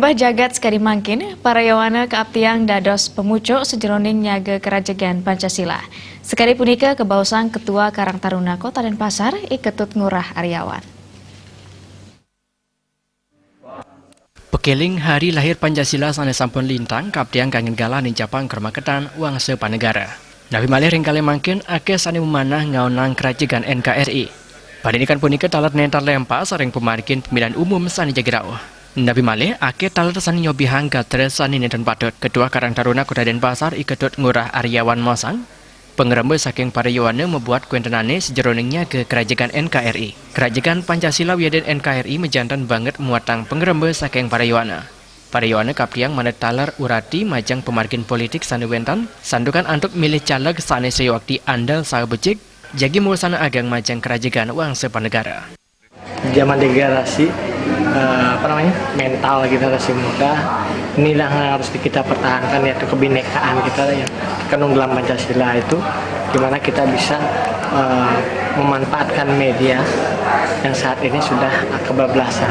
Nyubah jagat sekali mangkin, para yawana keaptiang dados pemucuk sejeroning nyaga kerajagan Pancasila. Sekali punika kebausang Ketua Karang Taruna Kota Denpasar Iketut Ngurah Aryawan. Pekeling hari lahir Pancasila sanes sampun lintang keaptiang kangen gala ning Japang Kermaketan wangsa panegara. Nabi malih ringkali mangkin akeh sane memanah ngaonang kerajagan NKRI. Padinikan punika talat nentar lempa saring pemarkin pemilihan umum sani jagrau. Nabi malih akeh talat sani nyobihang gatres sani nenten patut. Ketua Karang Taruna Kota Denpasar Iketut Ngurah Aryawan Mosang pengerembe saking para yawana membuat kuentenane sejeroningnya ke kerajaan NKRI. Kerajaan Pancasila wiaden NKRI mejantan banget muatang pengerembe saking para yawana. Para yawana kaptiang manet talar urati majang pemarkin politik sani wentan sandukan antuk milih caleg sane sewakti andal saha becik jagi mulsana agang majang kerajaan wangsa panegara. Zaman degradasi mental generasi muda inilah yang harus kita pertahankan, yaitu kebinekaan kita yang terkandung dalam Pancasila itu, gimana kita bisa memanfaatkan media yang saat ini sudah kebablasan.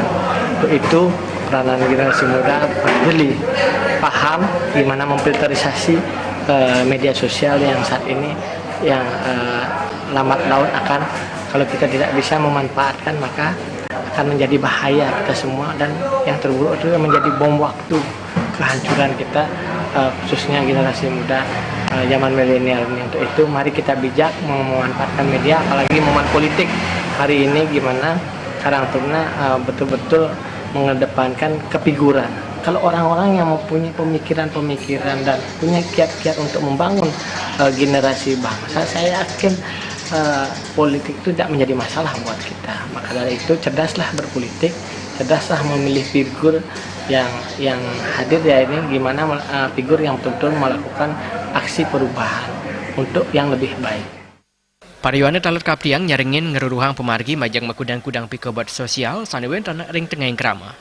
Itu peranan generasi muda peduli, paham gimana memfilterisasi media sosial yang saat ini yang lambat laun akan, kalau kita tidak bisa memanfaatkan maka akan menjadi bahaya kita semua, dan yang terburuk itu menjadi bom waktu kehancuran kita, khususnya generasi muda zaman milenial ini. Untuk itu mari kita bijak memanfaatkan media, apalagi momen politik hari ini, gimana Karang Taruna betul-betul mengedepankan kefiguran. Kalau orang-orang yang mempunyai pemikiran-pemikiran dan punya kiat-kiat untuk membangun generasi bangsa, saya yakin politik itu tidak menjadi masalah buat kita. Maka dari itu cerdaslah berpolitik, cerdaslah memilih figur yang hadir ya ini, gimana figur yang betul-betul melakukan aksi perubahan untuk yang lebih baik. Para yawana talat kaptiang nyaringin ngeruruhang pemargi majang makudang-kudang pikobot sosial sanewen tanah ring tengahing krama.